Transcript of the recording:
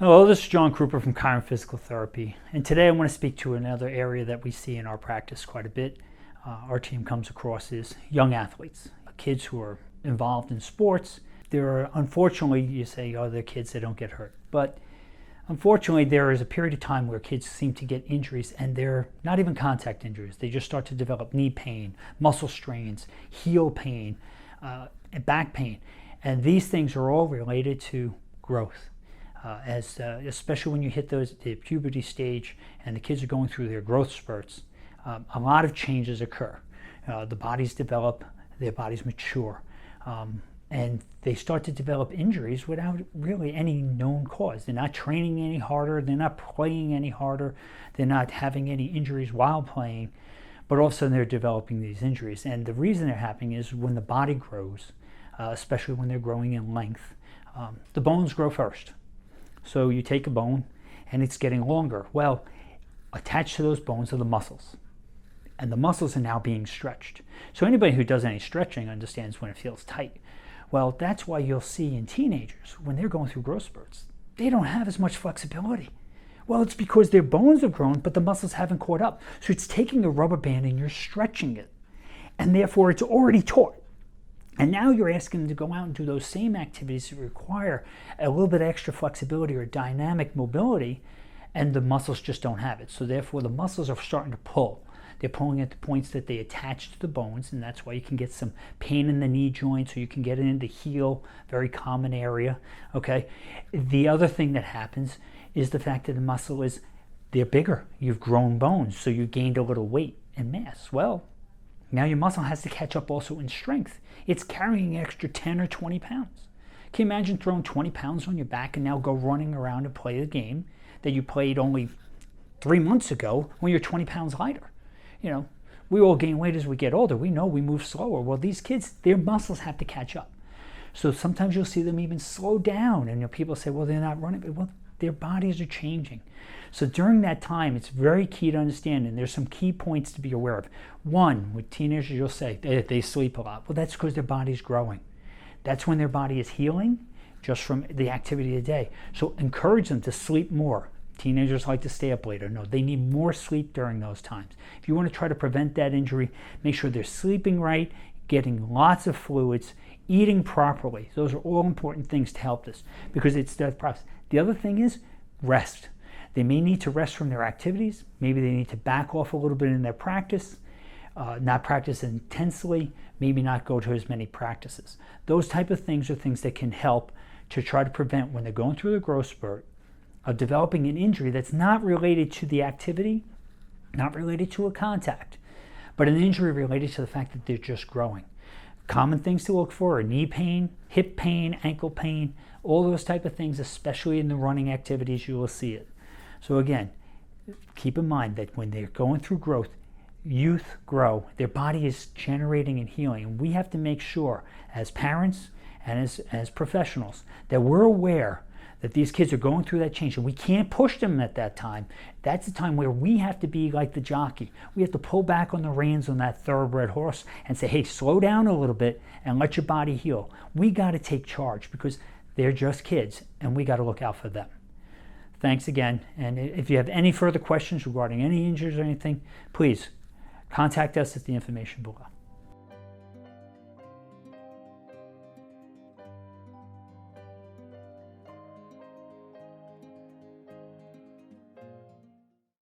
Hello, this is John Kruper from Chiron Physical Therapy, and today I want to speak to another area that we see in our practice quite a bit. Our team comes across is young athletes, kids who are involved in sports. There are, unfortunately, you say, oh, they're kids, they don't get hurt. But unfortunately, there is a period of time where kids seem to get injuries, and they're not even contact injuries. They just start to develop knee pain, muscle strains, heel pain, and back pain. And these things are all related to growth. Especially when you hit the puberty stage and the kids are going through their growth spurts, a lot of changes occur. The bodies develop, their bodies mature, and they start to develop injuries without really any known cause. They're not training any harder, they're not playing any harder, they're not having any injuries while playing, but all of a sudden they're developing these injuries. And the reason they're happening is when the body grows, especially when they're growing in length, the bones grow first. So you take a bone and it's getting longer. Well, attached to those bones are the muscles. And the muscles are now being stretched. So anybody who does any stretching understands when it feels tight. Well, that's why you'll see in teenagers, when they're going through growth spurts, they don't have as much flexibility. Well, it's because their bones have grown, but the muscles haven't caught up. So it's taking a rubber band and you're stretching it. And therefore it's already taut. And now you're asking them to go out and do those same activities that require a little bit of extra flexibility or dynamic mobility, and the muscles just don't have it. So therefore the muscles are starting to pull. They're pulling at the points that they attach to the bones, and that's why you can get some pain in the knee joints, or you can get it in the heel, very common area, okay? The other thing that happens is the fact that the muscle is, they're bigger. You've grown bones, so you gained a little weight and mass. Well, now your muscle has to catch up also in strength. It's carrying an extra 10 or 20 pounds. Can you imagine throwing 20 pounds on your back and now go running around and play a game that you played only 3 months ago when you're 20 pounds lighter? You know, we all gain weight as we get older. We know we move slower. Well, these kids, their muscles have to catch up. So sometimes you'll see them even slow down, and people say, well, they're not running. Well, their bodies are changing. So during that time, it's very key to understand, and there's some key points to be aware of. One, with teenagers, you'll say they sleep a lot. Well, that's because their body's growing. That's when their body is healing just from the activity of the day. So encourage them to sleep more. Teenagers like to stay up later. No, they need more sleep during those times. If you want to try to prevent that injury, make sure they're sleeping right, getting lots of fluids, eating properly. Those are all important things to help this, because it's that process. The other thing is rest. They may need to rest from their activities. Maybe they need to back off a little bit in their practice, not practice intensely, maybe not go to as many practices. Those type of things are things that can help to try to prevent, when they're going through the growth spurt, of developing an injury that's not related to the activity, not related to a contact, but an injury related to the fact that they're just growing. Common things to look for are knee pain, hip pain, ankle pain, all those type of things, especially in the running activities, you will see it. So again, keep in mind that when they're going through growth, youth grow, their body is generating and healing. And we have to make sure as parents and as professionals that we're aware that these kids are going through that change, and we can't push them at that time. That's the time where we have to be like the jockey. We have to pull back on the reins on that thoroughbred horse and say, hey, slow down a little bit and let your body heal. We got to take charge, because they're just kids and we got to look out for them. Thanks again, and if you have any further questions regarding any injuries or anything, please contact us at the information below.